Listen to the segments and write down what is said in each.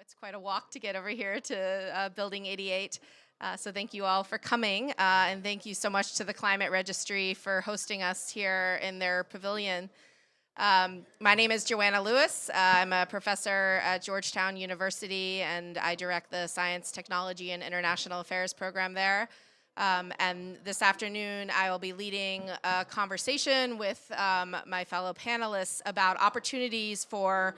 It's quite a walk to get over here to Building 88. So thank you all for coming, and thank you so much to the Climate Registry for hosting us here in their pavilion. My name is Joanna Lewis. I'm a professor at Georgetown University, and I direct the Science, Technology, and International Affairs program there. And this afternoon, I will be leading a conversation with my fellow panelists about opportunities for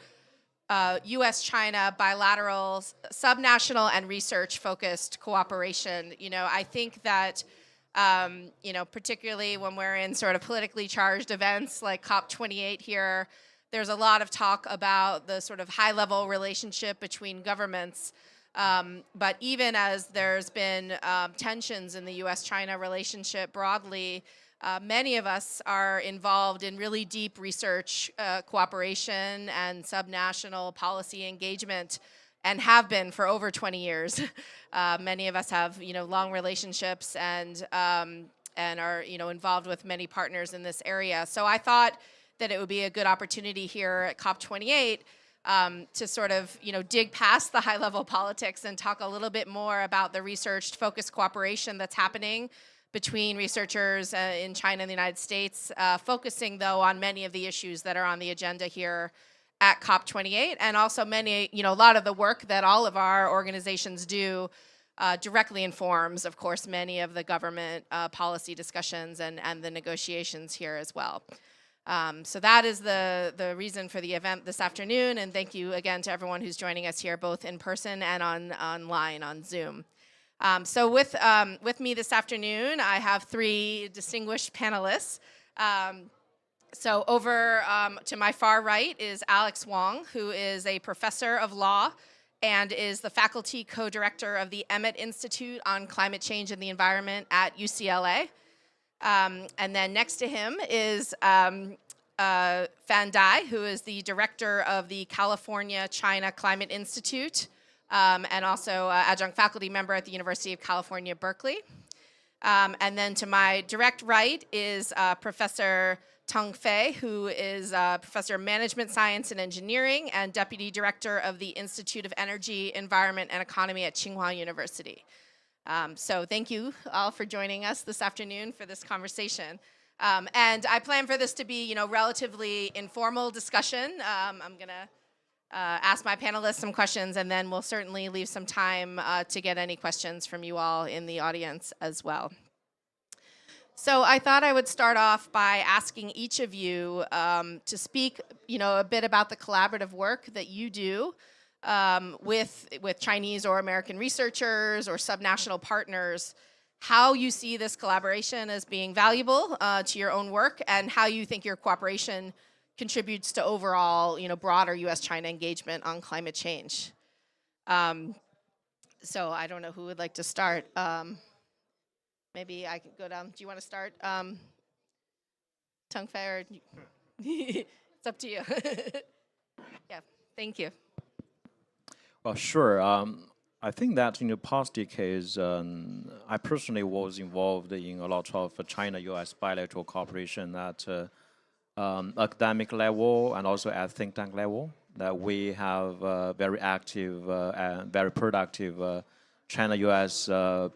U.S.-China bilateral, subnational, and research-focused cooperation. I think that, particularly when we're in sort of politically charged events like COP28 here, there's a lot of talk about the sort of high-level relationship between governments. But even as there's been tensions in the U.S.-China relationship broadly, many of us are involved in really deep research cooperation and subnational policy engagement, and have been for over 20 years. Many of us have, long relationships and are, involved with many partners in this area. So I thought that it would be a good opportunity here at COP28 to sort of, dig past the high-level politics and talk a little bit more about the research-focused cooperation that's happening between researchers in China and the United States, focusing, though, on many of the issues that are on the agenda here at COP28, and also many, a lot of the work that all of our organizations do directly informs, of course, many of the government policy discussions and the negotiations here as well. So that is the reason for the event this afternoon, and thank you again to everyone who's joining us here, both in person and online on Zoom. So with me this afternoon, I have three distinguished panelists. So over to my far right is Alex Wong, who is a professor of law and is the faculty co-director of the Emmett Institute on Climate Change and the Environment at UCLA. And then next to him is Fan Dai, who is the director of the California-China Climate Institute, and also adjunct faculty member at the University of California, Berkeley. And then to my direct right is Professor Teng Fei, who is Professor of Management Science and Engineering and Deputy Director of the Institute of Energy, Environment, and Economy at Tsinghua University. So thank you all for joining us this afternoon for this conversation. And I plan for this to be, relatively informal discussion. I'm going to ask my panelists some questions, and then we'll certainly leave some time to get any questions from you all in the audience as well. So I thought I would start off by asking each of you to speak, a bit about the collaborative work that you do with Chinese or American researchers or subnational partners, how you see this collaboration as being valuable to your own work, and how you think your cooperation contributes to overall, broader U.S.-China engagement on climate change. So I don't know who would like to start. Maybe I could go down. Do you want to start, Teng Fei, or it's up to you. Yeah, thank you. Well, sure. I think that in the past decades, I personally was involved in a lot of China-U.S. bilateral cooperation at academic level and also at think tank level. That we have very active and very productive China-U.S.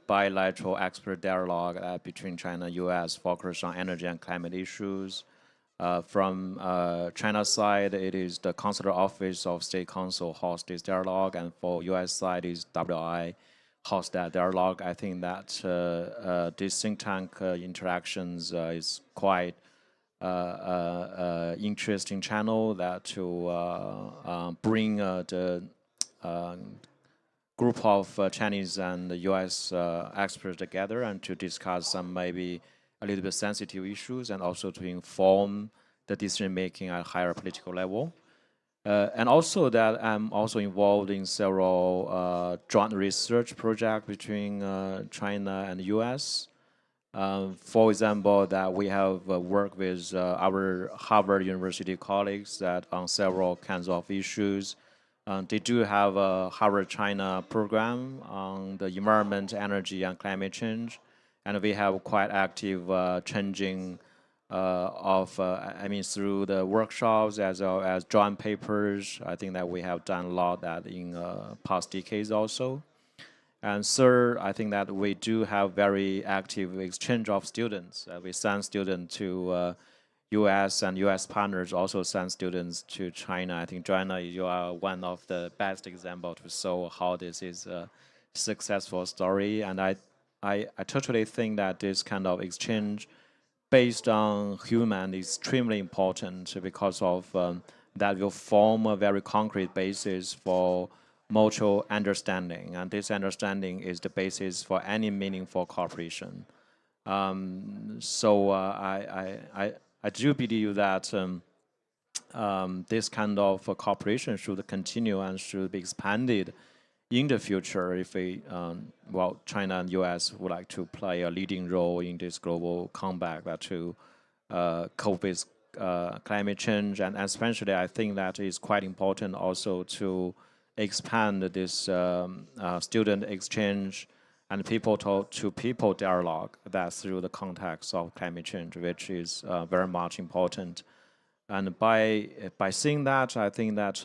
bilateral expert dialogue between China and U.S. focused on energy and climate issues. From China's side, it is the Consular Office of State Council hosts this dialogue, and for U.S. side is WI hosts that dialogue. I think that this think tank interactions is quite interesting channel that to bring the group of Chinese and U.S. experts together and to discuss some maybe a little bit sensitive issues, and also to inform the decision making at a higher political level. And also that I'm also involved in several joint research projects between China and the U.S. For example, that we have worked with our Harvard University colleagues that on several kinds of issues. They do have a Harvard-China program on the environment, energy, and climate change. And we have quite active changing through the workshops as well as joint papers. I think that we have done a lot that in past decades also. And third, I think that we do have very active exchange of students. We send students to U.S. and U.S. partners also send students to China. I think Joanna, you are one of the best example to show how this is a successful story. And I totally think that this kind of exchange based on human is extremely important because of that will form a very concrete basis for mutual understanding, and this understanding is the basis for any meaningful cooperation. I do believe that this kind of cooperation should continue and should be expanded in the future if China and U.S. would like to play a leading role in this global comeback to cope with climate change, and especially I think that is quite important also to expand this student exchange and people to people dialogue that through the context of climate change, which is very much important. And by seeing that, I think that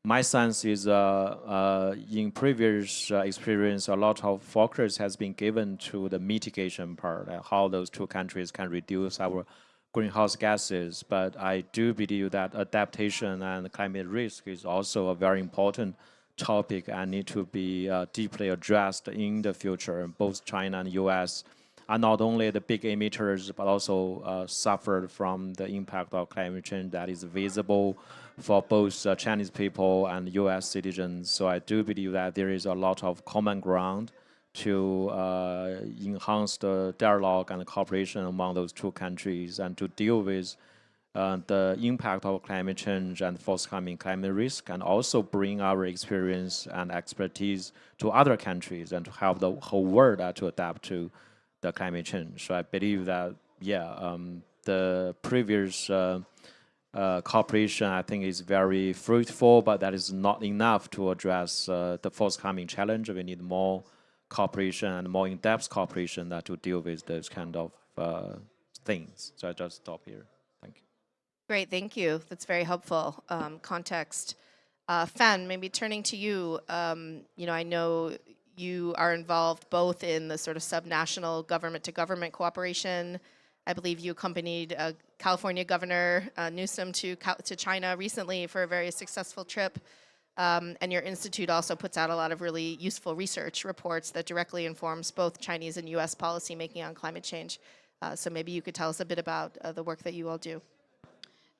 my sense is in previous experience, a lot of focus has been given to the mitigation part, how those two countries can reduce our greenhouse gases. But I do believe that adaptation and climate risk is also a very important topic and need to be deeply addressed in the future. Both China and U.S. are not only the big emitters, but also suffered from the impact of climate change that is visible for both Chinese people and U.S. citizens. So I do believe that there is a lot of common ground to enhance the dialogue and cooperation among those two countries and to deal with the impact of climate change and forthcoming climate risk, and also bring our experience and expertise to other countries and to help the whole world to adapt to the climate change. So I believe that, the previous cooperation, I think, is very fruitful, but that is not enough to address the forthcoming challenge. We need more cooperation and more in-depth cooperation to deal with those kind of things. So I just stop here. Thank you. Great, thank you. That's very helpful context. Fan, maybe turning to you. I know you are involved both in the sort of subnational government-to-government cooperation. I believe you accompanied California Governor Newsom to China recently for a very successful trip. And your institute also puts out a lot of really useful research reports that directly informs both Chinese and U.S. policymaking on climate change. So maybe you could tell us a bit about the work that you all do.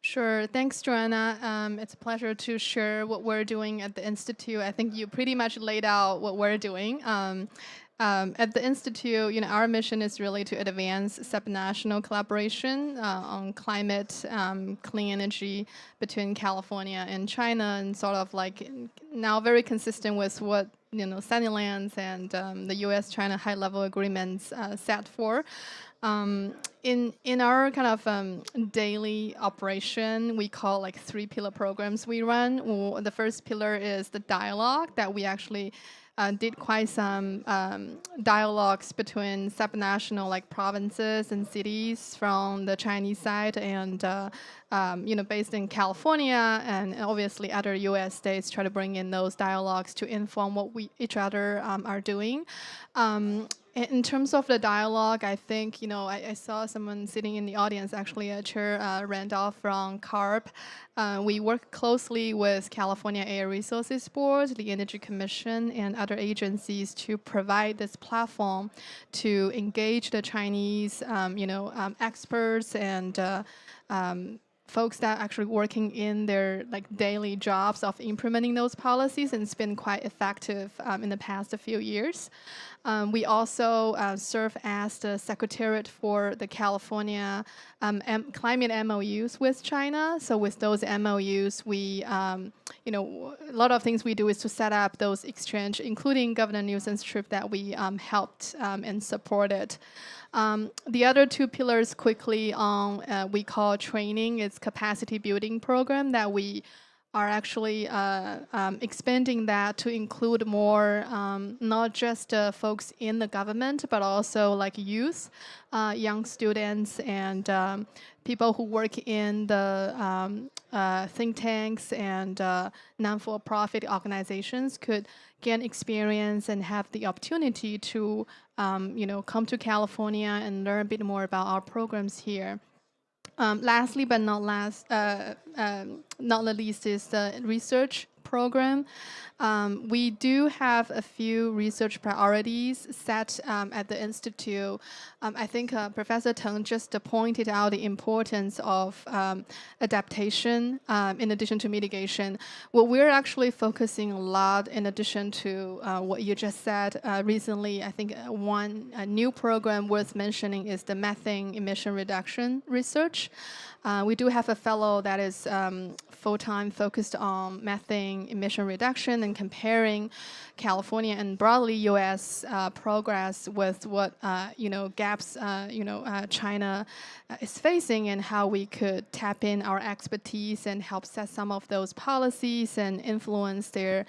Sure. Thanks, Joanna. It's a pleasure to share what we're doing at the Institute. I think you pretty much laid out what we're doing. At the Institute, our mission is really to advance subnational collaboration on climate, clean energy between California and China, and sort of like now very consistent with what Sunnylands and the U.S.-China high-level agreements set for. In our kind of daily operation, we call like 3-pillar programs we run. The first pillar is the dialogue that we actually did quite some dialogues between subnational like provinces and cities from the Chinese side and based in California, and obviously other U.S. states try to bring in those dialogues to inform what each other are doing. In terms of the dialogue, I think, I saw someone sitting in the audience, actually, Chair Randolph from CARB. We work closely with California Air Resources Board, the Energy Commission, and other agencies to provide this platform to engage the Chinese, experts and folks that are actually working in their daily jobs of implementing those policies, and it's been quite effective in the past few years. We also serve as the secretariat for the California climate MOUs with China. So with those MOUs, we, a lot of things we do is to set up those exchange, including Governor Newsom's trip that we helped and supported. The other 2 pillars quickly on we call training. It's capacity building program that we are actually expanding that to include more, not just folks in the government, but also like youth, young students, and people who work in the think tanks and non-for-profit organizations could gain experience and have the opportunity to, come to California and learn a bit more about our programs here. Lastly, but not the least, is the research program. We do have a few research priorities set at the Institute. I think Professor Teng just pointed out the importance of adaptation in addition to mitigation. What we're actually focusing a lot, in addition to what you just said recently, I think one new program worth mentioning is the methane emission reduction research. We do have a fellow that is full-time focused on methane emission reduction and comparing California and broadly U.S. Progress with what gaps China is facing, and how we could tap in our expertise and help set some of those policies and influence their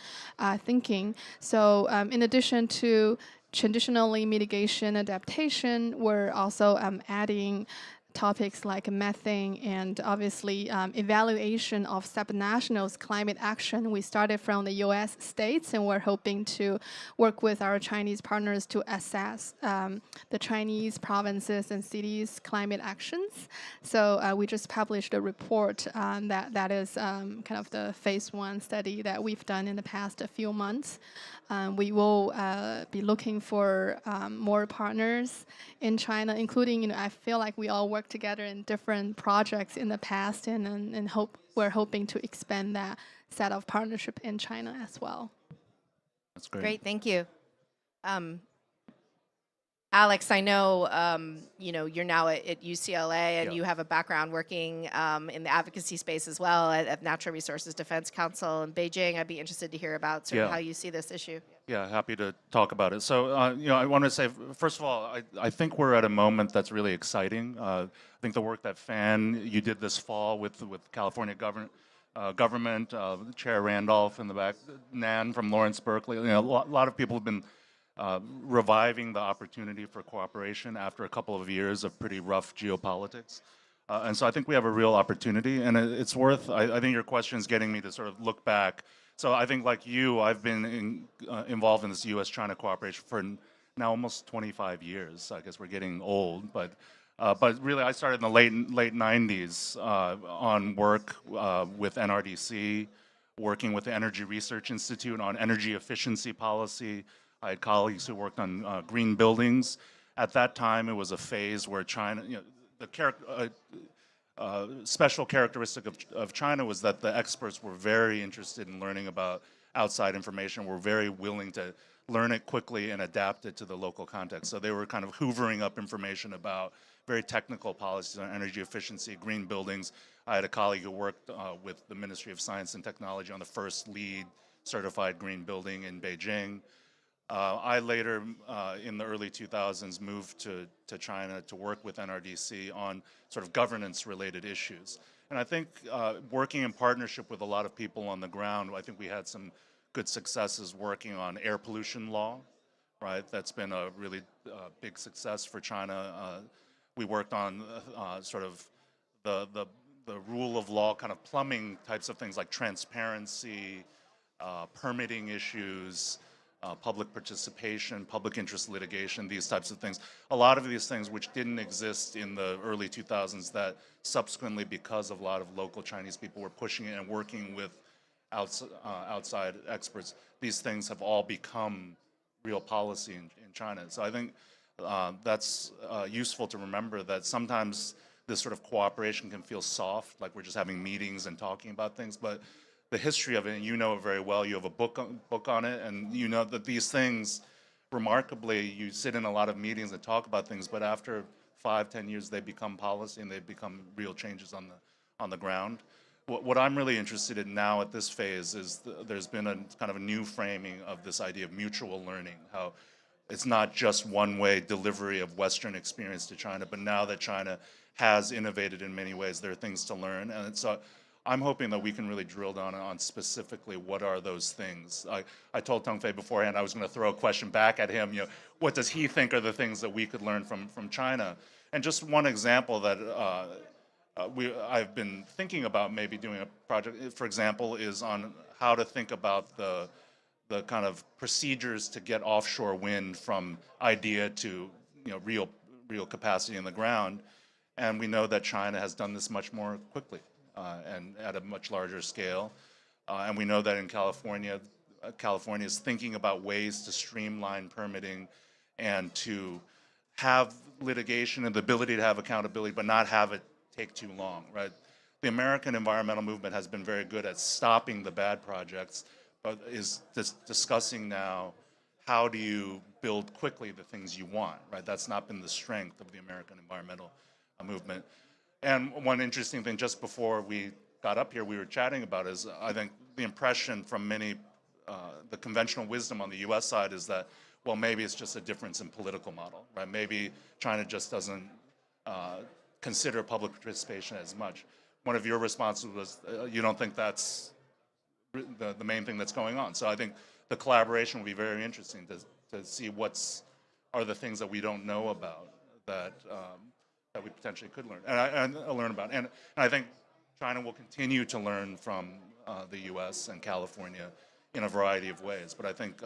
thinking. So in addition to traditionally mitigation adaptation, we're also adding topics like methane and obviously evaluation of subnationals climate action. We started from the US states, and we're hoping to work with our Chinese partners to assess the Chinese provinces and cities' climate actions. So we just published a report that is kind of the phase 1 study that we've done in the past few months. We will be looking for more partners in China, including, I feel like we all work together in different projects in the past, and we're hoping to expand that set of partnership in China as well. That's great. Great, thank you. Alex, I know you're now at UCLA, and you have a background working in the advocacy space as well at Natural Resources Defense Council in Beijing. I'd be interested to hear about sort of how you see this issue. Yeah, happy to talk about it. So, I want to say, first of all, I think we're at a moment that's really exciting. I think the work that you did this fall with California government, Chair Randolph in the back, Nan from Lawrence Berkeley, a lot of people have been reviving the opportunity for cooperation after a couple of years of pretty rough geopolitics. And so I think we have a real opportunity, and it's worth, I think your question is getting me to sort of look back. So I think, like you, I've been involved in this U.S.-China cooperation for now almost 25 years. I guess we're getting old, but really I started in the late 90s on work with NRDC, working with the Energy Research Institute on energy efficiency policy. I had colleagues who worked on green buildings. At that time, it was a phase where China, special characteristic of China was that the experts were very interested in learning about outside information, were very willing to learn it quickly and adapt it to the local context. So they were kind of hoovering up information about very technical policies on energy efficiency, green buildings. I had a colleague who worked with the Ministry of Science and Technology on the first LEED certified green building in Beijing. I later, in the early 2000s, moved to China to work with NRDC on sort of governance-related issues. And I think working in partnership with a lot of people on the ground, I think we had some good successes working on air pollution law, right? That's been a really big success for China. We worked on sort of the rule of law, kind of plumbing types of things like transparency, permitting issues, public participation, public interest litigation, these types of things. A lot of these things which didn't exist in the early 2000s that subsequently, because of a lot of local Chinese people were pushing it and working with outside experts, these things have all become real policy in China. So I think that's useful to remember, that sometimes this sort of cooperation can feel soft, like we're just having meetings and talking about things, but the history of it, and you know it very well, you have a book on it, and you know that these things, remarkably, you sit in a lot of meetings and talk about things, but after 5-10 years, they become policy and they become real changes on the ground. What I'm really interested in now at this phase is there's been a kind of a new framing of this idea of mutual learning, how it's not just one-way delivery of Western experience to China, but now that China has innovated in many ways, there are things to learn. And so I'm hoping that we can really drill down on specifically what are those things. I told Tong Fei beforehand I was going to throw a question back at him. What does he think are the things that we could learn from China? And just one example that I've been thinking about maybe doing a project, for example, is on how to think about the kind of procedures to get offshore wind from idea to real capacity in the ground. And we know that China has done this much more quickly and at a much larger scale. And we know that in California, California is thinking about ways to streamline permitting and to have litigation and the ability to have accountability, but not have it take too long, right? The American environmental movement has been very good at stopping the bad projects, but is discussing now how do you build quickly the things you want, right? That's not been the strength of the American environmental movement. And one interesting thing, just before we got up here, we were chatting about is I think the impression from many, the conventional wisdom on the US side is that, well, maybe it's just a difference in political model, right? Maybe China just doesn't consider public participation as much. One of your responses was you don't think that's the main thing that's going on. So I think the collaboration will be very interesting to see are the things that we don't know about that that we potentially could learn and learn about. And I think China will continue to learn from the U.S. and California in a variety of ways. But I think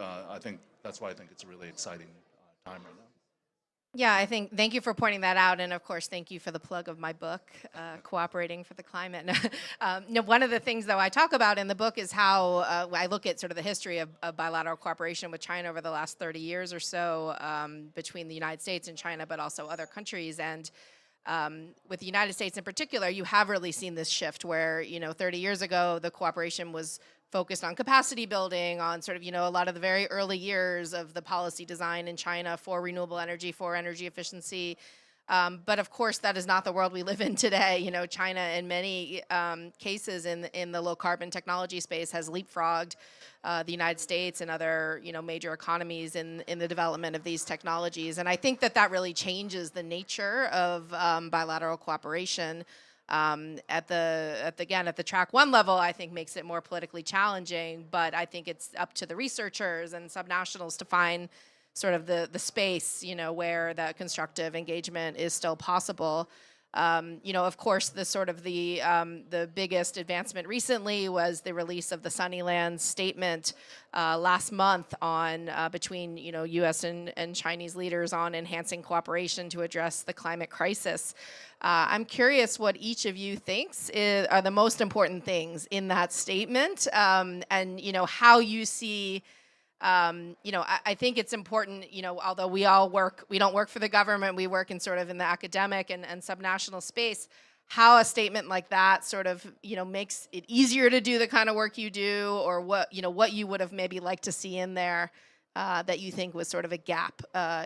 that's why I think it's a really exciting time right now. Yeah, thank you for pointing that out. And of course, thank you for the plug of my book, Cooperating for the Climate. One of the things, though, I talk about in the book is how I look at sort of the history of bilateral cooperation with China over the last 30 years or so between the United States and China, but also other countries. And with the United States in particular, you have really seen this shift where, 30 years ago, the cooperation was focused on capacity building, on sort of, a lot of the very early years of the policy design in China for renewable energy, for energy efficiency. But of course, that is not the world we live in today. China, in many cases in the low carbon technology space, has leapfrogged the United States and other, major economies in the development of these technologies. And I think that really changes the nature of bilateral cooperation. At the track one level, I think makes it more politically challenging, but I think it's up to the researchers and subnationals to find sort of the space, where that constructive engagement is still possible. Of course, the biggest advancement recently was the release of the Sunnyland statement last month on between U.S. and Chinese leaders on enhancing cooperation to address the climate crisis. I'm curious what each of you thinks are the most important things in that statement, and how you see. I think it's important, although we don't work for the government, we work in sort of in the academic and subnational space, how a statement like that sort of, makes it easier to do the kind of work you do, or what you would have maybe liked to see in there that you think was sort of a gap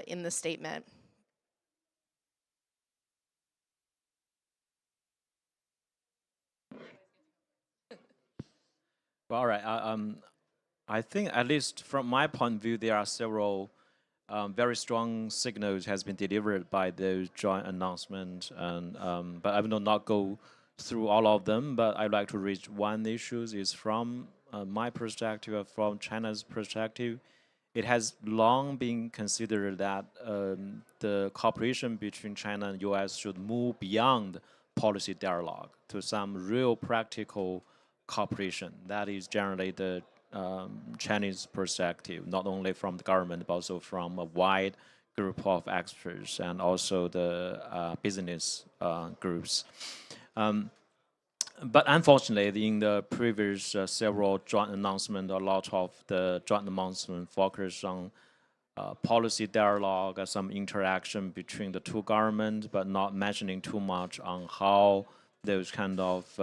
in the statement. Well, all right. I think, at least from my point of view, there are several very strong signals has been delivered by those joint announcements, and but I will not go through all of them. But I'd like to raise one issue is from my perspective, from China's perspective. It has long been considered that the cooperation between China and U.S. should move beyond policy dialogue to some real practical cooperation. That is generally the Chinese perspective, not only from the government, but also from a wide group of experts and also the business groups. But unfortunately, in the previous several joint announcements, a lot of the joint announcements focus on policy dialogue, some interaction between the two governments, but not mentioning too much on how those kind of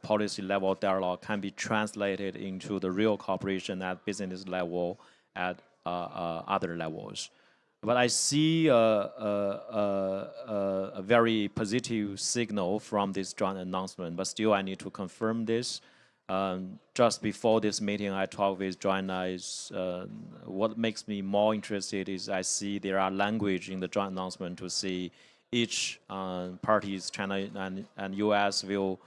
policy level dialogue can be translated into the real cooperation at business level, at other levels. But I see a very positive signal from this joint announcement, but still I need to confirm this. Just before this meeting, I talked with Joanna. What makes me more interested is I see there are language in the joint announcement to see each parties, China and U.S., will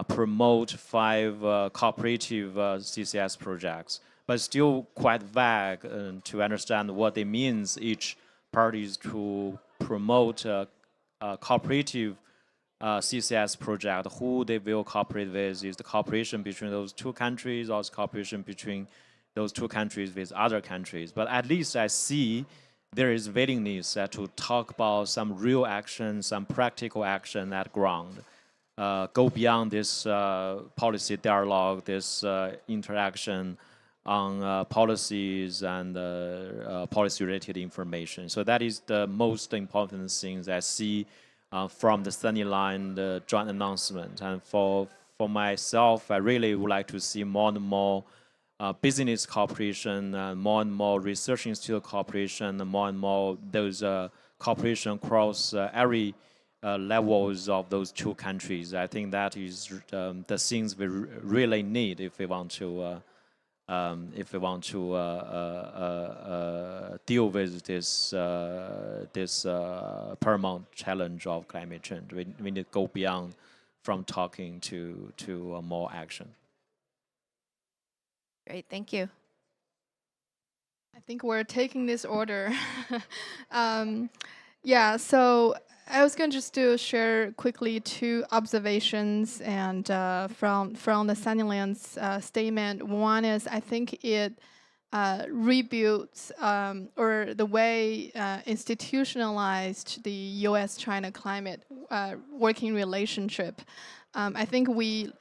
promote 5 cooperative CCS projects, but still quite vague to understand what it means each parties to promote a cooperative CCS project, who they will cooperate with. Is the cooperation between those two countries, or is cooperation between those two countries with other countries? But at least I see there is willingness to talk about some real action, some practical action at ground. Go beyond this policy dialogue, this interaction on policies and policy-related information. So that is the most important things I see from the Sunny Line, the joint announcement. And for myself, I really would like to see more and more business cooperation, more and more research institute cooperation, more and more those cooperation across every levels of those two countries. I think that is the things we really need if we want to deal with this paramount challenge of climate change. We need to go beyond from talking to more action. Great, thank you. I think we're taking this order. Yeah, so I was going just to share quickly 2 observations and from the Sunnyland's statement. One is I think it rebuilds or the way institutionalized the U.S.-China climate working relationship. I think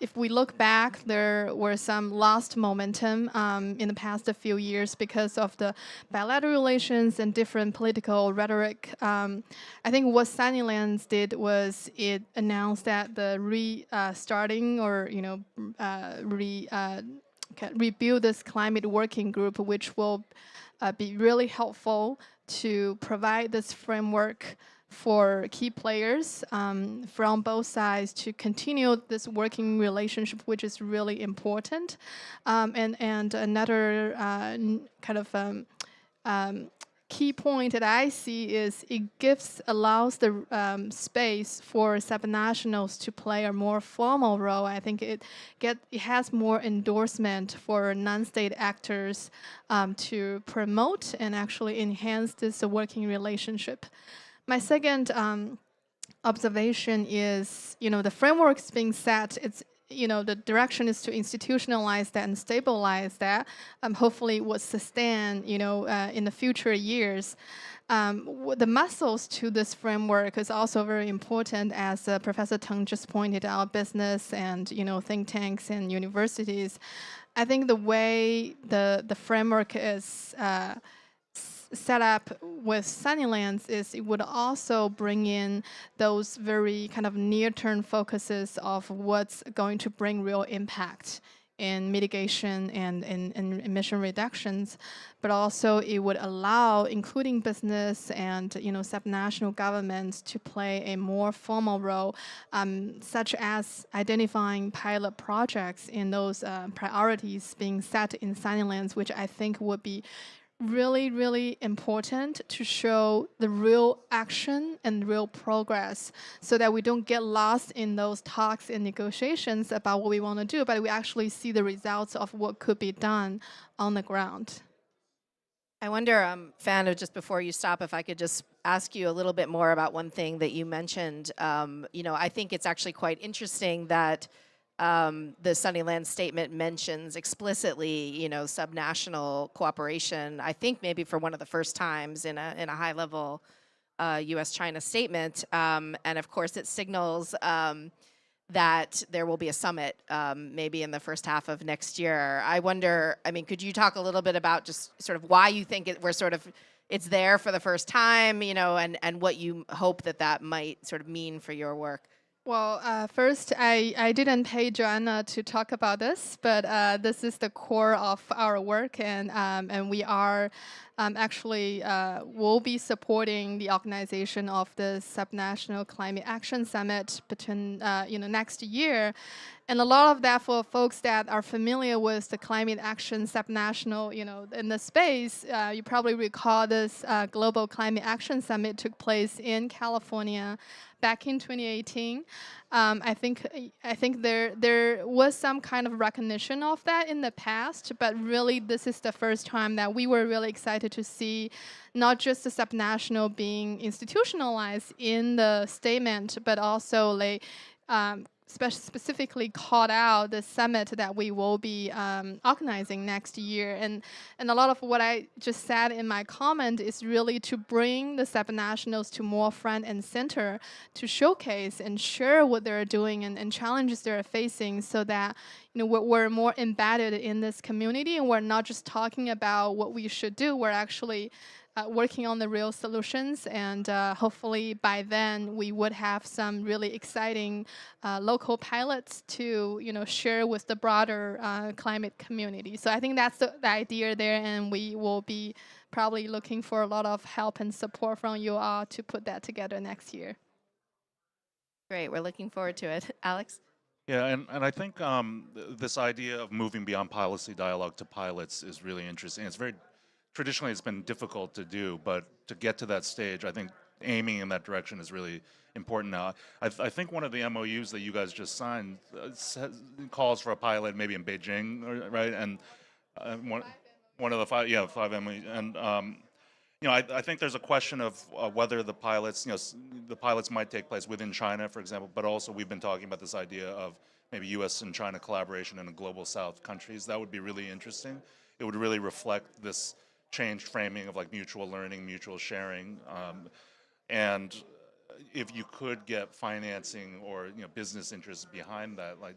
if we look back, there were some lost momentum in the past few years because of the bilateral relations and different political rhetoric. I think what Sunnylands did was it announced that the restarting or rebuild this climate working group, which will be really helpful to provide this framework for key players from both sides to continue this working relationship, which is really important. And another kind of key point that I see is it allows the space for subnationals to play a more formal role. I think it has more endorsement for non-state actors to promote and actually enhance this working relationship. My second observation is, the framework is being set. It's, the direction is to institutionalize that and stabilize that. Hopefully, it will sustain, in the future years. The muscles to this framework is also very important, as Professor Teng just pointed out, business and, think tanks and universities. I think the way the framework is set up with Sunnylands is it would also bring in those very kind of near-term focuses of what's going to bring real impact in mitigation and in emission reductions, but also it would allow including business and subnational governments to play a more formal role, such as identifying pilot projects in those priorities being set in Sunnylands, which I think would be really, really important to show the real action and real progress so that we don't get lost in those talks and negotiations about what we want to do, but we actually see the results of what could be done on the ground. I wonder, Fan, just before you stop, if I could just ask you a little bit more about one thing that you mentioned. I think it's actually quite interesting that the Sunnyland statement mentions explicitly, subnational cooperation. I think maybe for one of the first times in a high-level U.S.-China statement, and of course it signals that there will be a summit maybe in the first half of next year. I wonder, could you talk a little bit about just sort of why you think it's there for the first time, and what you hope that might sort of mean for your work? Well, first, I didn't pay Joanna to talk about this, but this is the core of our work, and we are actually will be supporting the organization of the Subnational Climate Action Summit between next year. And a lot of that for folks that are familiar with the climate action subnational, in the space, you probably recall this Global Climate Action Summit took place in California back in 2018. I think there was some kind of recognition of that in the past, but really this is the first time that we were really excited to see not just the subnational being institutionalized in the statement, but also like specifically called out the summit that we will be organizing next year. And a lot of what I just said in my comment is really to bring the subnationals to more front and center to showcase and share what they're doing and challenges they're facing, so that we're more embedded in this community, and we're not just talking about what we should do. We're actually working on the real solutions, and hopefully by then we would have some really exciting local pilots to share with the broader climate community. So I think that's the idea there, and we will be probably looking for a lot of help and support from you all to put that together next year. Great, we're looking forward to it. Alex? Yeah, and I think this idea of moving beyond policy dialogue to pilots is really interesting. Traditionally it's been difficult to do, but to get to that stage, I think aiming in that direction is really important now. I think one of the MOUs that you guys just signed calls for a pilot maybe in Beijing, right? And one of the five MOUs. And I think there's a question of whether the pilots might take place within China, for example, but also we've been talking about this idea of maybe U.S. and China collaboration in the global South countries. That would be really interesting. It would really reflect this changed framing of like mutual learning, mutual sharing, and if you could get financing or business interests behind that, like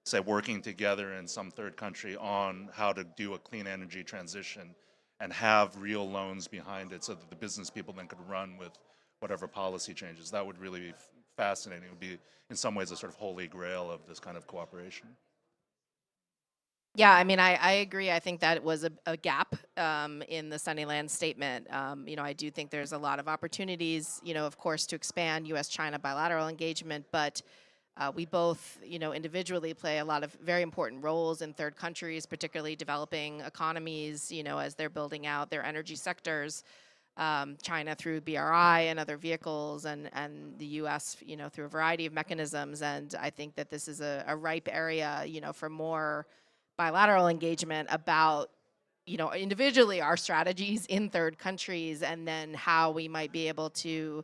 say working together in some third country on how to do a clean energy transition and have real loans behind it so that the business people then could run with whatever policy changes, that would really be fascinating. It would be in some ways a sort of holy grail of this kind of cooperation. Yeah, I mean, I agree. I think that was a gap in the Sunnyland statement. I do think there's a lot of opportunities, of course, to expand U.S.-China bilateral engagement, but we both, individually play a lot of very important roles in third countries, particularly developing economies, as they're building out their energy sectors. China through BRI and other vehicles, and the U.S., through a variety of mechanisms. And I think that this is a ripe area, for more bilateral engagement about, individually our strategies in third countries, and then how we might be able to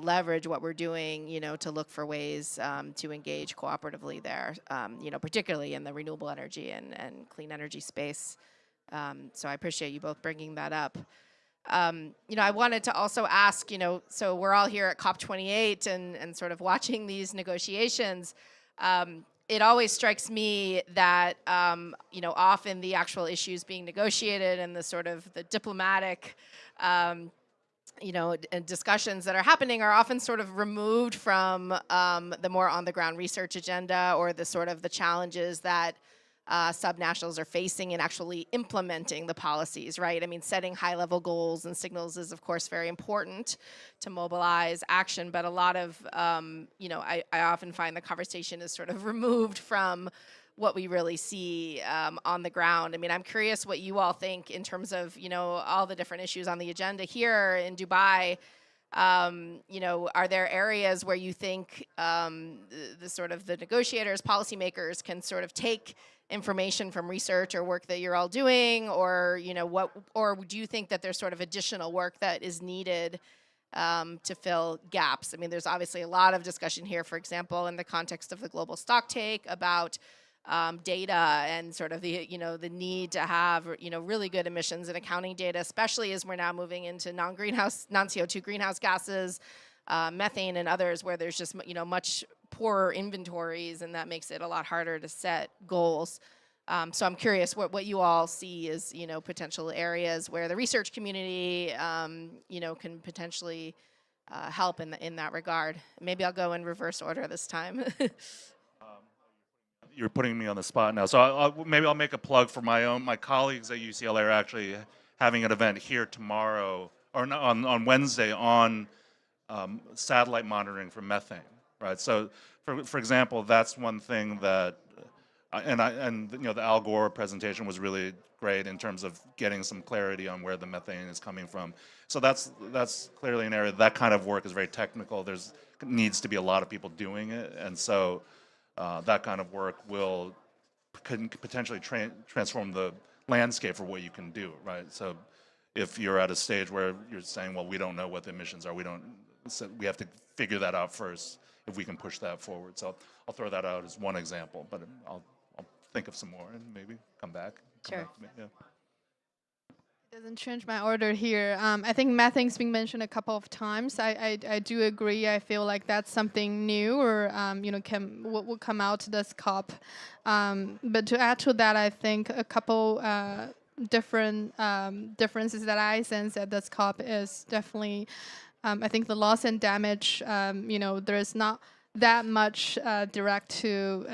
leverage what we're doing, to look for ways to engage cooperatively there, particularly in the renewable energy and clean energy space. So I appreciate you both bringing that up. I wanted to also ask, so we're all here at COP28 and sort of watching these negotiations. It always strikes me that, often the actual issues being negotiated and the sort of the diplomatic, and discussions that are happening are often sort of removed from the more on-the-ground research agenda, or the sort of the challenges that subnationals are facing in actually implementing the policies, right? I mean, setting high-level goals and signals is, of course, very important to mobilize action, but a lot of, I often find the conversation is sort of removed from what we really see on the ground. I mean, I'm curious what you all think in terms of, all the different issues on the agenda here in Dubai. Are there areas where you think the sort of the negotiators, policymakers can sort of take information from research or work that you're all doing, or or do you think that there's sort of additional work that is needed to fill gaps? I mean, there's obviously a lot of discussion here, for example, in the context of the global stock take about data and sort of the the need to have really good emissions and accounting data, especially as we're now moving into non-CO2 greenhouse gases, methane and others, where there's just much poorer inventories, and that makes it a lot harder to set goals. So I'm curious what you all see as potential areas where the research community can potentially help in that regard. Maybe I'll go in reverse order this time. You're putting me on the spot now, so maybe I'll make a plug for my colleagues at UCLA are actually having an event here tomorrow, or on Wednesday, on satellite monitoring for methane. right? So, for example, that's one thing that, and you know, the Al Gore presentation was really great in terms of getting some clarity on where the methane is coming from. So that's clearly an area that kind of work is very technical. There's needs to be a lot of people doing it, and so that kind of work can potentially transform the landscape for what you can do, right? So if you're at a stage where you're saying, well, we don't know what the emissions are, so we have to figure that out first if we can push that forward. So I'll throw that out as one example, but I'll think of some more and maybe come back to me. Yeah. Doesn't change my order here. I think methane's been mentioned a couple of times. I do agree. I feel like that's something new, or what will come out to this COP. But to add to that, I think a couple different differences that I sense at this COP is definitely, I think the loss and damage. There's not that much direct to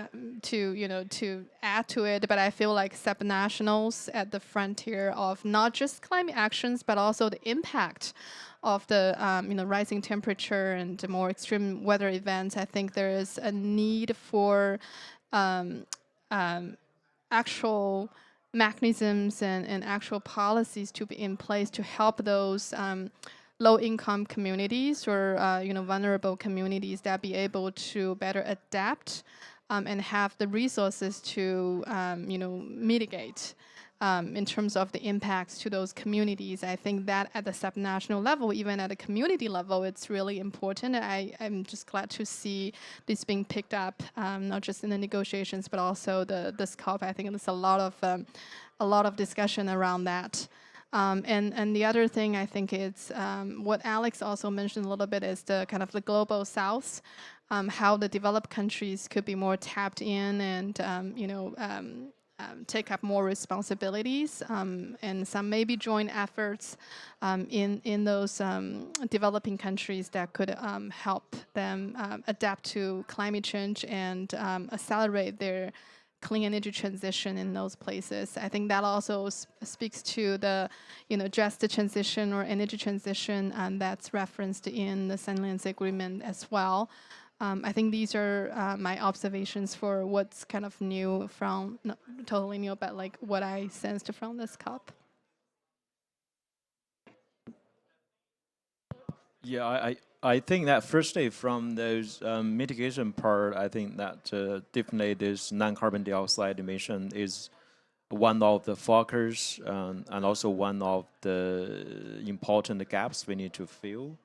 add to it, but I feel like subnationals at the frontier of not just climate actions, but also the impact of the rising temperature and the more extreme weather events. I think there is a need for actual mechanisms and actual policies to be in place to help those low-income communities or vulnerable communities that be able to better adapt and have the resources to mitigate in terms of the impacts to those communities. I think that at the subnational level, even at a community level, it's really important. I'm just glad to see this being picked up, not just in the negotiations, but also this COP. I think there's a lot of discussion around that. And the other thing I think is what Alex also mentioned a little bit is the kind of the global south, how the developed countries could be more tapped in and take up more responsibilities, and some maybe joint efforts in those developing countries that could help them adapt to climate change and accelerate their clean energy transition in those places. I think that also speaks to the, just the transition or energy transition that's referenced in the Sunlands Agreement as well. I think these are my observations for what's kind of new from, not totally new, but like what I sensed from this COP. Yeah, I think that firstly from those mitigation part, I think that definitely this non-carbon dioxide emission is one of the focus and also one of the important gaps we need to fill.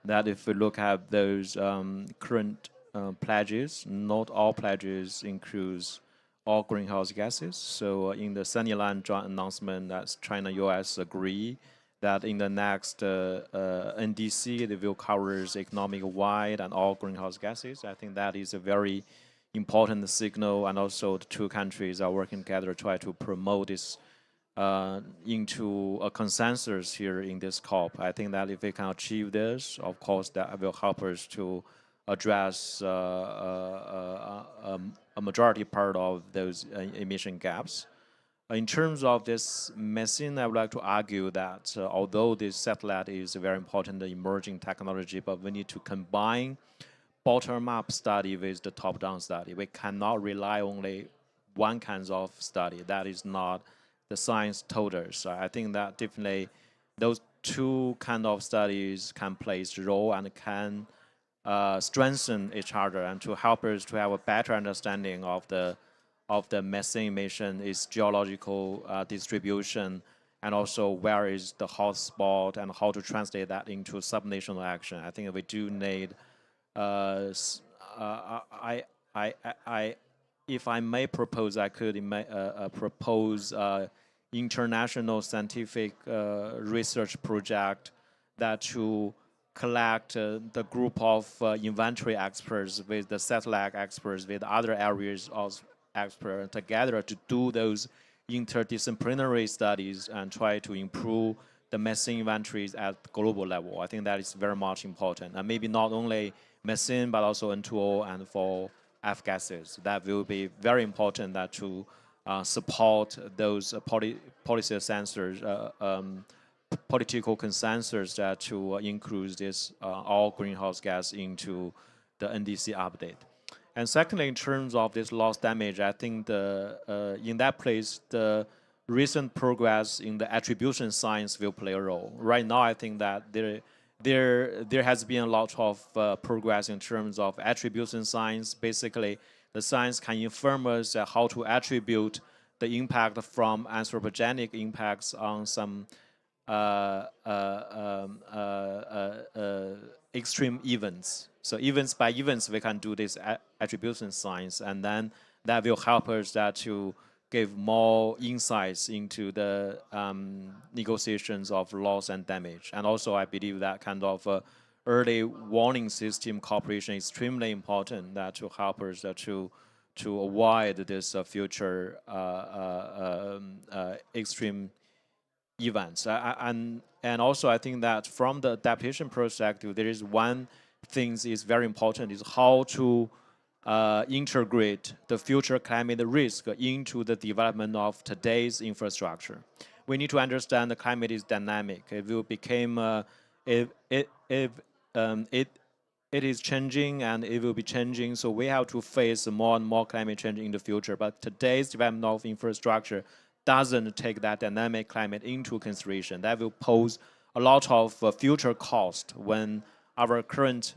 That if we look at those current pledges, not all pledges includes all greenhouse gases. So in the Sunnyland joint announcement, that China-US agree that in the next NDC, they will cover economic-wide and all greenhouse gases. I think that is a very important signal, and also the two countries are working together to try to promote this into a consensus here in this COP. I think that if we can achieve this, of course, that will help us to address a majority part of those emission gaps. In terms of this methane, I would like to argue that although this satellite is a very important emerging technology, but we need to combine bottom-up study with the top-down study. We cannot rely only one kind of study. That is not the science told us. I think that definitely those two kind of studies can play a role and can strengthen each other and to help us to have a better understanding of the methane emission, its geological distribution, and also where is the hot spot and how to translate that into subnational action. I think we do need. If I may propose, I could propose international scientific research project that to collect the group of inventory experts with the satellite experts with other areas of experts together to do those interdisciplinary studies and try to improve the methane inventories at global level. I think that is very much important, and maybe not only methane but also N2O and for F-gases. That will be very important that to support those policy sensors, political consensus that to include this all greenhouse gas into the NDC update. And secondly, in terms of this loss damage, I think in that place, the recent progress in the attribution science will play a role. Right now, I think that there has been a lot of progress in terms of attribution science. Basically, the science can inform us how to attribute the impact from anthropogenic impacts on some extreme events. So events by events, we can do this attribution science, and then that will help us to give more insights into the negotiations of loss and damage. And also, I believe that kind of early warning system cooperation is extremely important to help us to avoid this future extreme events. And also, I think that from the adaptation perspective, there is one thing is very important is how to integrate the future climate risk into the development of today's infrastructure. We need to understand the climate is dynamic. It will become it is changing and it will be changing. So we have to face more and more climate change in the future. But today's development of infrastructure doesn't take that dynamic climate into consideration. That will pose a lot of future cost when our current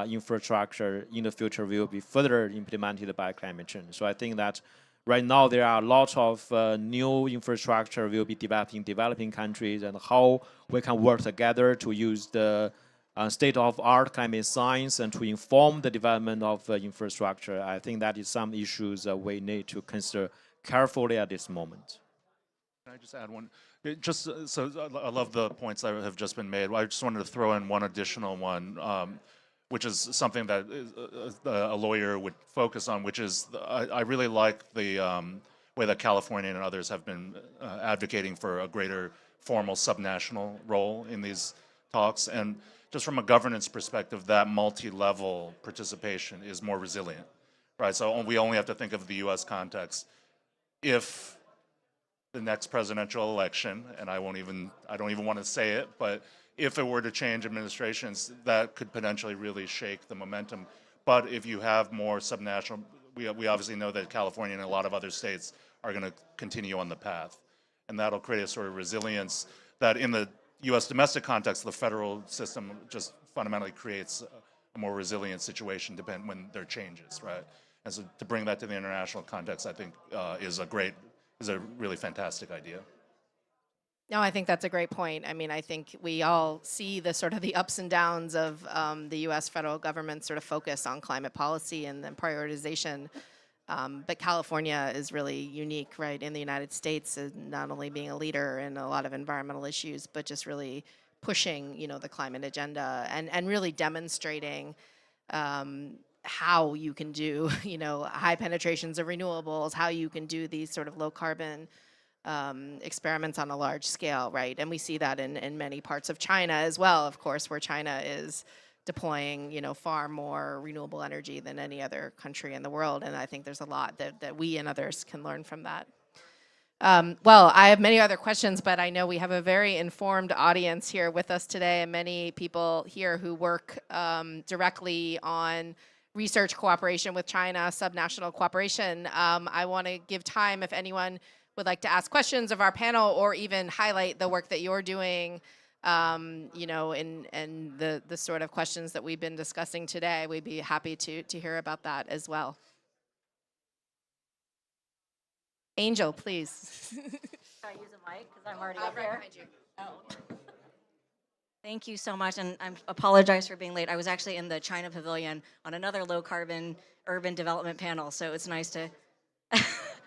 infrastructure in the future will be further implemented by climate change. So I think that right now there are a lot of new infrastructure will be developed in developing countries, and how we can work together to use the state-of-art climate science and to inform the development of infrastructure. I think that is some issues we need to consider carefully at this moment. Can I just add one? I love the points that have just been made. I just wanted to throw in one additional one, which is something that a lawyer would focus on, which is I really like the way that California and others have been advocating for a greater formal subnational role in these talks. And just from a governance perspective, that multi-level participation is more resilient, right? So we only have to think of the U.S. context. If the next presidential election, and I don't even want to say it, but if it were to change administrations, that could potentially really shake the momentum. But if you have more subnational, we obviously know that California and a lot of other states are going to continue on the path. And that'll create a sort of resilience that in the U.S. domestic context, the federal system just fundamentally creates a more resilient situation when there are changes, right? And so to bring that to the international context, I think is a really fantastic idea. No, I think that's a great point. I mean, I think we all see the sort of the ups and downs of the U.S. federal government sort of focus on climate policy and then prioritization. But California is really unique, right, in the United States, not only being a leader in a lot of environmental issues, but just really pushing, the climate agenda and really demonstrating how you can do, high penetrations of renewables, how you can do these sort of low carbon experiments on a large scale, right? And we see that in many parts of China as well, of course, where China is deploying, far more renewable energy than any other country in the world. And I think there's a lot that we and others can learn from that. Well, I have many other questions, but I know we have a very informed audience here with us today, and many people here who work directly on research cooperation with China, subnational cooperation. I want to give time if anyone would like to ask questions of our panel or even highlight the work that you're doing, and the sort of questions that we've been discussing today. We'd be happy to hear about that as well. Angel, please. Should I use a mic? Because I'm already up right here. behind you. Oh. Thank you so much, and I apologize for being late. I was actually in the China Pavilion on another low-carbon urban development panel, so it's nice to...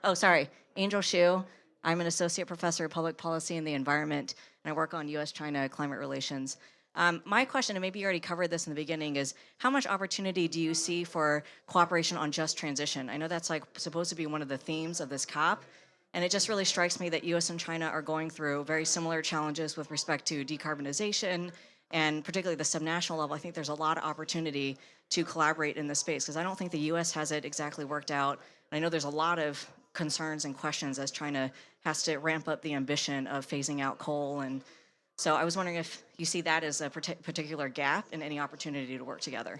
Oh, sorry. Angel Xu. I'm an associate professor of public policy and the environment, and I work on U.S.-China climate relations. My question, and maybe you already covered this in the beginning, is how much opportunity do you see for cooperation on just transition? I know that's supposed to be one of the themes of this COP, and it just really strikes me that U.S. and China are going through very similar challenges with respect to decarbonization, and particularly the subnational level. I think there's a lot of opportunity to collaborate in this space, because I don't think the U.S. has it exactly worked out. I know there's a lot of concerns and questions as China has to ramp up the ambition of phasing out coal. And so I was wondering if you see that as a particular gap and any opportunity to work together.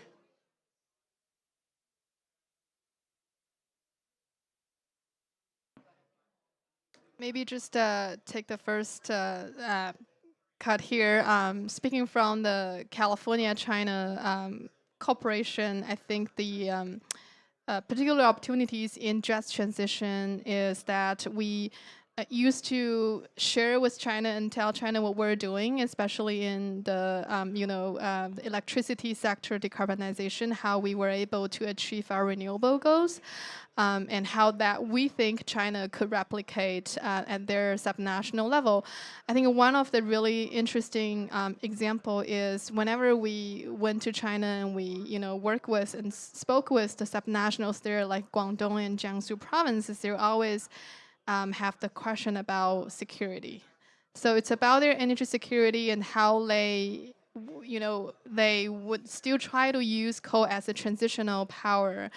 Maybe just take the first cut here. Speaking from the California-China cooperation, I think the particular opportunities in just transition is that we used to share with China and tell China what we're doing, especially in the the electricity sector decarbonization, how we were able to achieve our renewable goals, and how that we think China could replicate at their subnational level. I think one of the really interesting example is whenever we went to China and we work with and spoke with the subnationals there, like Guangdong and Jiangsu provinces, they always have the question about security. So it's about their energy security and how they, they would still try to use coal as a transitional power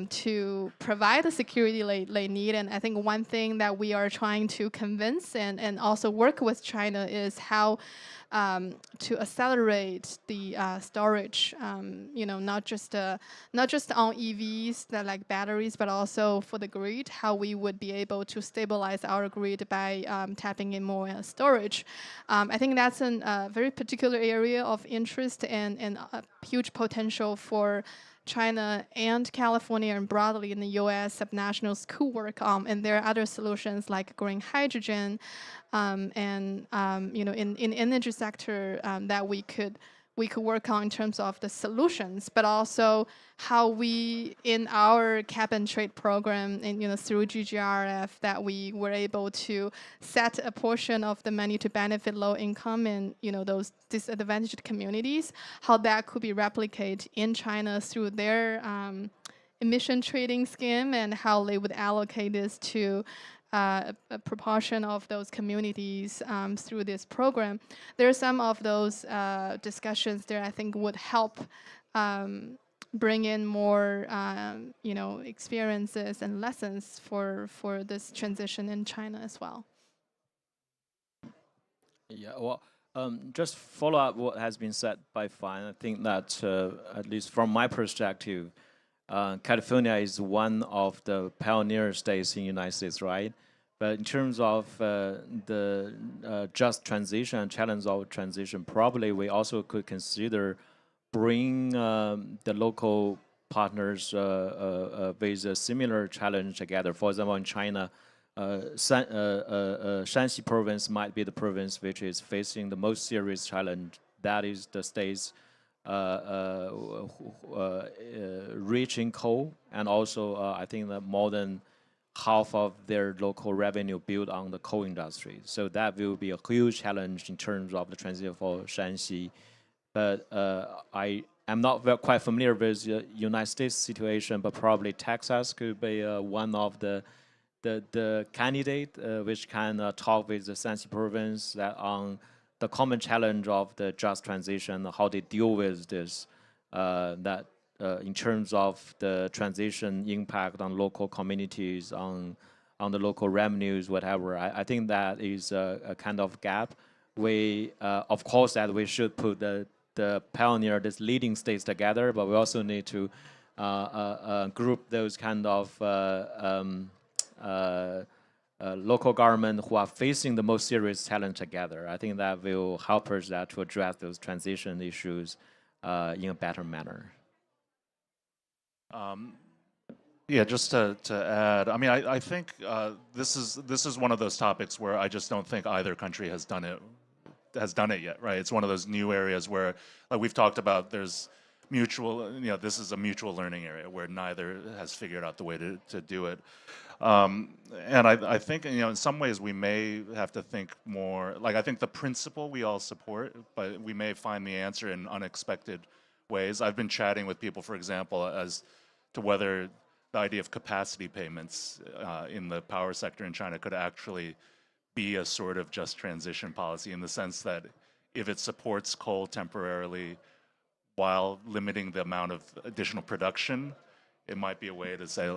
to provide the security they need. And I think one thing that we are trying to convince and also work with China is how to accelerate the storage, not just on EVs that like batteries, but also for the grid, how we would be able to stabilize our grid by tapping in more storage. I think that's a very particular area of interest and a huge potential for China and California and broadly in the U.S. subnationals could work on, and there are other solutions like green hydrogen, and in energy sector that we could work on in terms of the solutions, but also how we in our cap and trade program and through GGRF that we were able to set a portion of the money to benefit low income and those disadvantaged communities, how that could be replicated in China through their emission trading scheme and how they would allocate this to a proportion of those communities through this program. There are some of those discussions there I think would help bring in more experiences and lessons for this transition in China as well. Yeah, well, just follow up what has been said by Fan. I think that at least from my perspective, California is one of the pioneer states in the United States, right? But in terms of the just transition and challenge of transition, probably we also could consider bring the local partners with a similar challenge together. For example, in China, Shanxi province might be the province which is facing the most serious challenge. That is the state's rich in coal, and also I think that more than half of their local revenue built on the coal industry. So that will be a huge challenge in terms of the transition for Shanxi. But I am not quite familiar with the United States situation, but probably Texas could be one of the candidate which can talk with the Shanxi province that on the common challenge of the just transition, how they deal with this, that in terms of the transition impact on local communities, on the local revenues, whatever. I think that is a kind of gap. We, of course, that we should put the pioneer, this leading states together, but we also need to group those kind of local government who are facing the most serious challenge together. I think that will help us to address those transition issues in a better manner. Yeah, just to add, I mean, I think this is one of those topics where I just don't think either country has done it yet, right? It's one of those new areas where, like we've talked about, there's mutual, this is a mutual learning area where neither has figured out the way to do it. And I think, in some ways we may have to think more, like I think the principle we all support, but we may find the answer in unexpected ways. I've been chatting with people, for example, as to whether the idea of capacity payments in the power sector in China could actually be a sort of just transition policy, in the sense that if it supports coal temporarily while limiting the amount of additional production, it might be a way to say,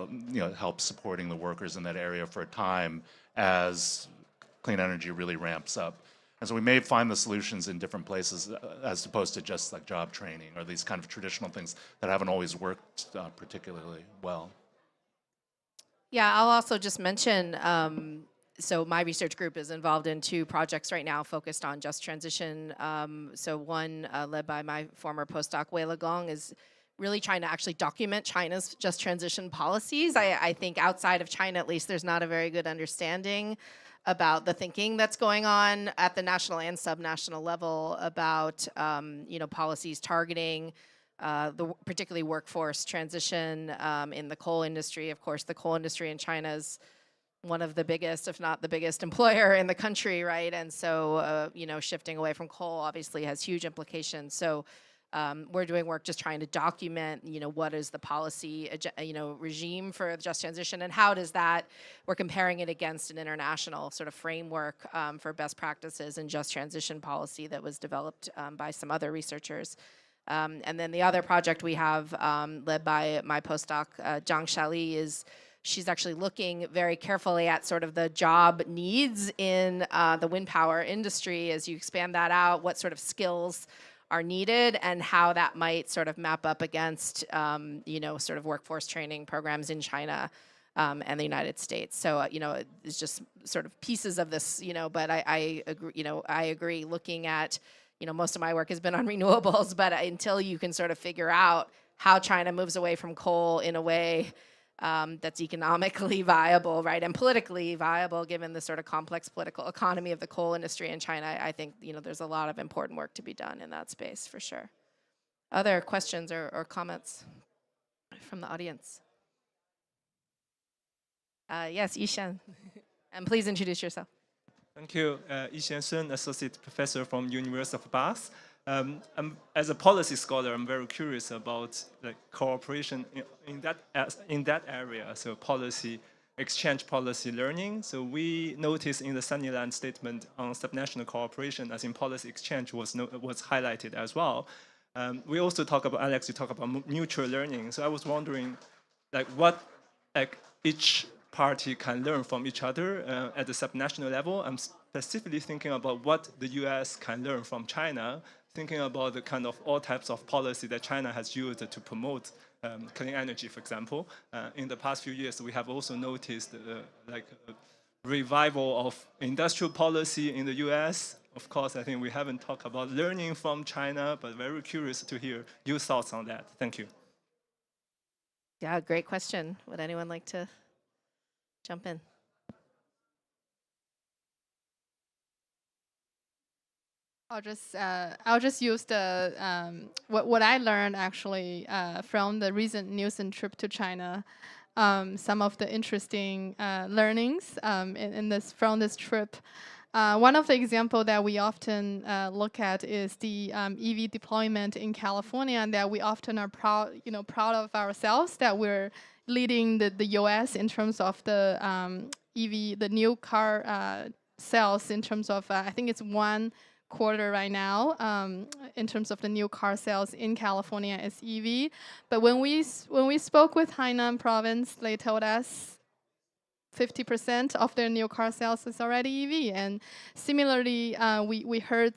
help supporting the workers in that area for a time as clean energy really ramps up. And so we may find the solutions in different places as opposed to just like job training or these kind of traditional things that haven't always worked particularly well. Yeah, I'll also just mention so my research group is involved in 2 projects right now focused on just transition. So one led by my former postdoc Wei Legong is really trying to actually document China's just transition policies. I think outside of China, at least, there's not a very good understanding about the thinking that's going on at the national and subnational level about policies targeting particularly workforce transition in the coal industry. Of course, the coal industry in China is one of the biggest, if not the biggest employer in the country, right? And so, shifting away from coal obviously has huge implications. So we're doing work just trying to document, what is the policy, regime for just transition, and how does that, we're comparing it against an international sort of framework for best practices and just transition policy that was developed by some other researchers. And then the other project we have led by my postdoc, Zhang Xiaoli, is she's actually looking very carefully at sort of the job needs in the wind power industry as you expand that out, what sort of skills are needed and how that might sort of map up against, sort of workforce training programs in China and the United States. So, it's just sort of pieces of this, but I agree, I agree looking at, most of my work has been on renewables, but until you can sort of figure out how China moves away from coal in a way that's economically viable, right, and politically viable, given the sort of complex political economy of the coal industry in China, I think there's a lot of important work to be done in that space for sure. Other questions or comments from the audience? Yes, Yishan, and please introduce yourself. Thank you, Yixian Sun, Associate Professor from University of Bath. As a policy scholar, I'm very curious about the cooperation in that area, so policy exchange, policy learning. So we noticed in the Sunnyland statement on subnational cooperation, as in policy exchange was highlighted as well. We also talk about, Alex, you talk about mutual learning. So I was wondering, what each party can learn from each other at the subnational level. I'm specifically thinking about what the US can learn from China, thinking about the kind of all types of policy that China has used to promote clean energy, for example. In the past few years, we have also noticed a revival of industrial policy in the US. Of course, I think we haven't talked about learning from China, but very curious to hear your thoughts on that. Thank you. Yeah, great question. Would anyone like to jump in? I'll just use the what I learned actually from the recent Nielsen trip to China. Some of the interesting learnings from this trip. One of the examples that we often look at is the EV deployment in California, and that we often are proud of ourselves that we're leading the U.S. in terms of the EV, the new car sales. In terms of, I think it's 1/4 right now in terms of the new car sales in California is EV. But when we spoke with Hainan province, they told us 50% of their new car sales is already EV. And similarly, we heard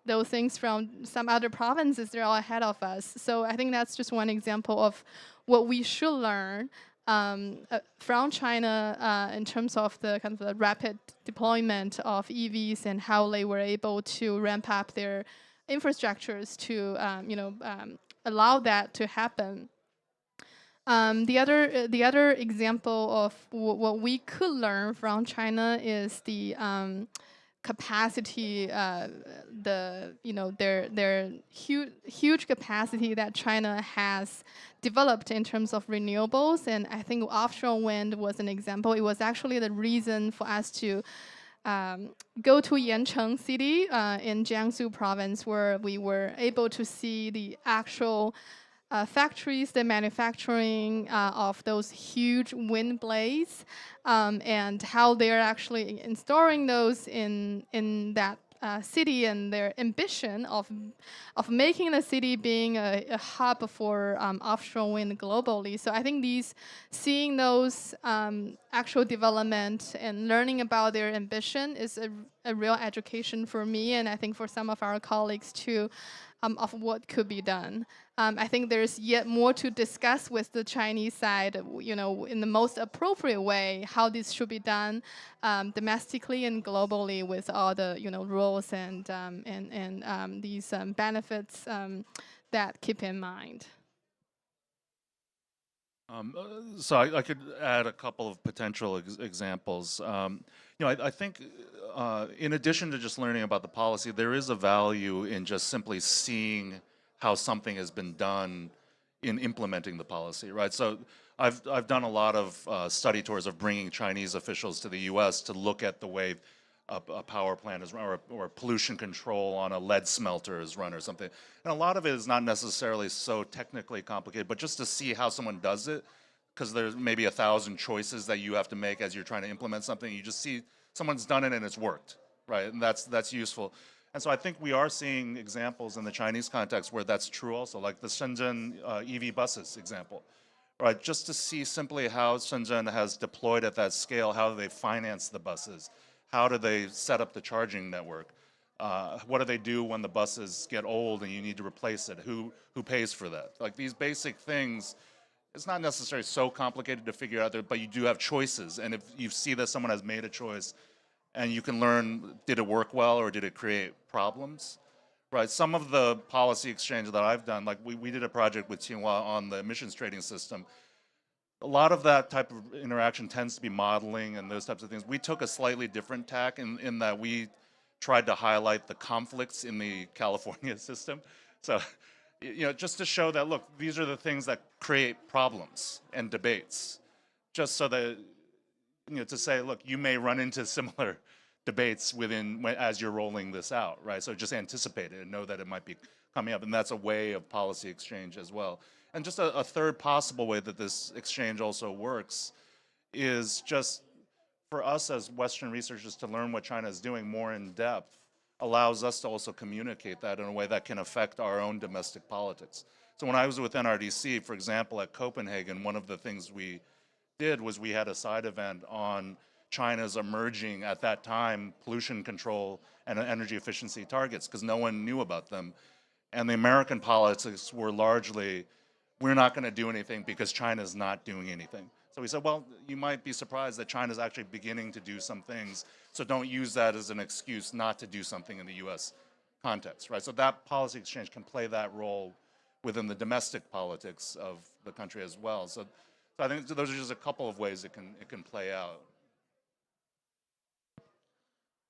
those things from some other provinces. They're all ahead of us. So I think that's just one example of what we should learn from China in terms of the kind of the rapid deployment of EVs and how they were able to ramp up their infrastructures to allow that to happen. The other example of what we could learn from China is the capacity, their huge capacity that China has developed in terms of renewables. And I think offshore wind was an example. It was actually the reason for us to go to Yancheng City in Jiangsu province, where we were able to see the actual factories, the manufacturing of those huge wind blades, and how they're actually installing those in that city, and their ambition of making the city being a hub for offshore wind globally. So I think seeing those actual development and learning about their ambition is a real education for me, and I think for some of our colleagues too, of what could be done. I think there's yet more to discuss with the Chinese side, in the most appropriate way, how this should be done domestically and globally with all the, rules and these benefits that keep in mind. So I could add a couple of potential examples. I think in addition to just learning about the policy, there is a value in just simply seeing how something has been done in implementing the policy, right? So I've done a lot of study tours of bringing Chinese officials to the U.S. to look at the way a power plant is run, or pollution control on a lead smelter is run or something. And a lot of it is not necessarily so technically complicated, but just to see how someone does it, because there's maybe 1,000 choices that you have to make as you're trying to implement something. You just see someone's done it and it's worked, right? And that's useful. And so I think we are seeing examples in the Chinese context where that's true also, like the Shenzhen EV buses example, right? Just to see simply how Shenzhen has deployed at that scale, how they finance the buses, how do they set up the charging network? What do they do when the buses get old and you need to replace it? Who pays for that? Like these basic things, it's not necessarily so complicated to figure out there, but you do have choices. And if you see that someone has made a choice and you can learn, did it work well or did it create problems? Right, some of the policy exchange that I've done, like we did a project with Tsinghua on the emissions trading system. A lot of that type of interaction tends to be modeling and those types of things. We took a slightly different tack in that we tried to highlight the conflicts in the California system. So, just to show that, look, these are the things that create problems and debates. Just so that, to say, look, you may run into similar debates as you're rolling this out, right? So just anticipate it and know that it might be coming up. And that's a way of policy exchange as well. And just a third possible way that this exchange also works is just for us as Western researchers to learn what China is doing more in depth allows us to also communicate that in a way that can affect our own domestic politics. So when I was with NRDC, for example, at Copenhagen, one of the things we did was we had a side event on China's emerging, at that time, pollution control and energy efficiency targets, because no one knew about them. And the American politics were largely, we're not going to do anything because China's not doing anything. So we said, well, you might be surprised that China's actually beginning to do some things, so don't use that as an excuse not to do something in the US context, right? So that policy exchange can play that role within the domestic politics of the country as well. So I think those are just a couple of ways it can play out.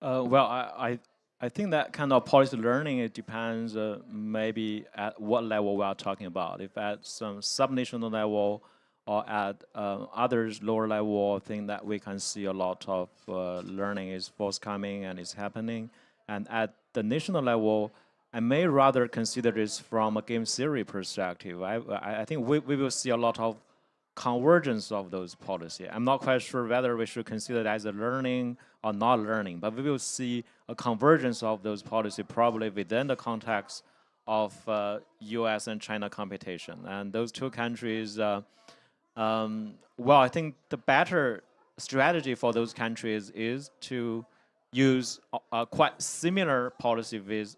Well, I think that kind of policy learning, it depends maybe at what level we are talking about. If at some subnational level or at others lower level, I think that we can see a lot of learning is forthcoming and is happening. And at the national level, I may rather consider this from a game theory perspective. I think we will see a lot of convergence of those policies. I'm not quite sure whether we should consider it as a learning or not learning, but we will see a convergence of those policies probably within the context of US and China competition. And those two countries, well, I think the better strategy for those countries is to use a quite similar policy with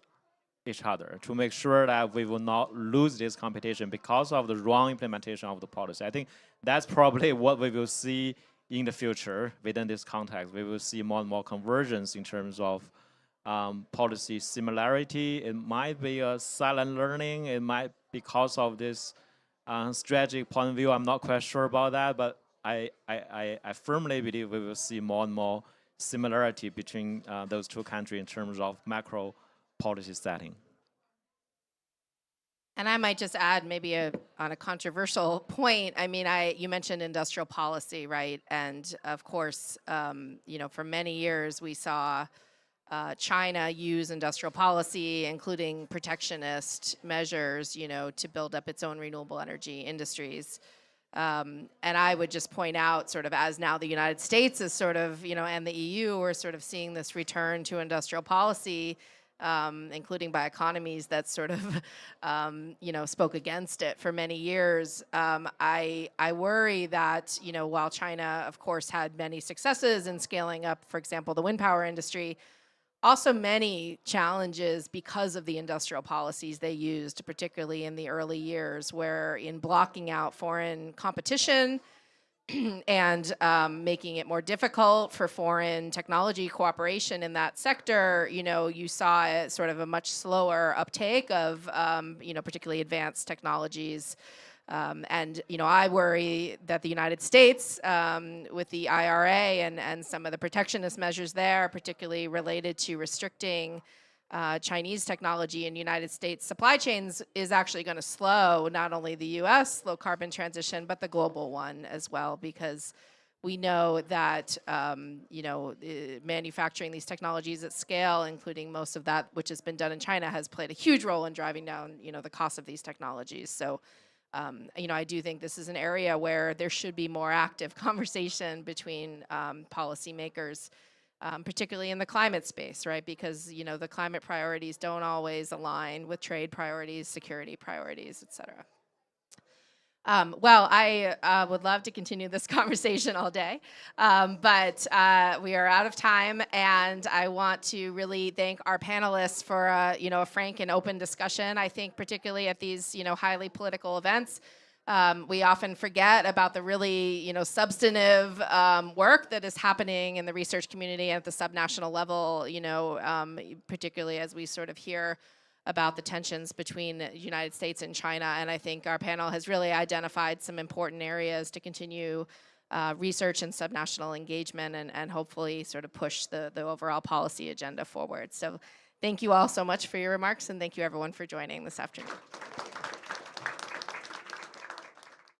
each other to make sure that we will not lose this competition because of the wrong implementation of the policy. I think that's probably what we will see in the future within this context. We will see more and more convergence in terms of policy similarity. It might be a silent learning. It might be because of this strategic point of view. I'm not quite sure about that, but I firmly believe we will see more and more similarity between those two countries in terms of macro policy setting. And I might just add maybe on a controversial point. I mean, you mentioned industrial policy, right? And of course, for many years we saw China use industrial policy, including protectionist measures, to build up its own renewable energy industries. And I would just point out, sort of as now the United States is sort of, and the EU are sort of seeing this return to industrial policy. including by economies that sort of, spoke against it for many years. I worry that, while China, of course, had many successes in scaling up, for example, the wind power industry, also many challenges because of the industrial policies they used, particularly in the early years, where in blocking out foreign competition and making it more difficult for foreign technology cooperation in that sector, you saw sort of a much slower uptake of, particularly advanced technologies. I worry that the United States, with the IRA and some of the protectionist measures there, particularly related to restricting Chinese technology in United States supply chains, is actually going to slow not only the U.S. low carbon transition, but the global one as well, because we know that manufacturing these technologies at scale, including most of that which has been done in China, has played a huge role in driving down the cost of these technologies. So I do think this is an area where there should be more active conversation between policymakers, particularly in the climate space, right? Because, the climate priorities don't always align with trade priorities, security priorities, et cetera. I would love to continue this conversation all day, but we are out of time, and I want to really thank our panelists for a frank and open discussion. I think particularly at these highly political events, we often forget about the really substantive work that is happening in the research community at the subnational level. Particularly as we sort of hear about the tensions between the United States and China. And I think our panel has really identified some important areas to continue research and subnational engagement and hopefully sort of push the overall policy agenda forward. So thank you all so much for your remarks, and thank you everyone for joining this afternoon.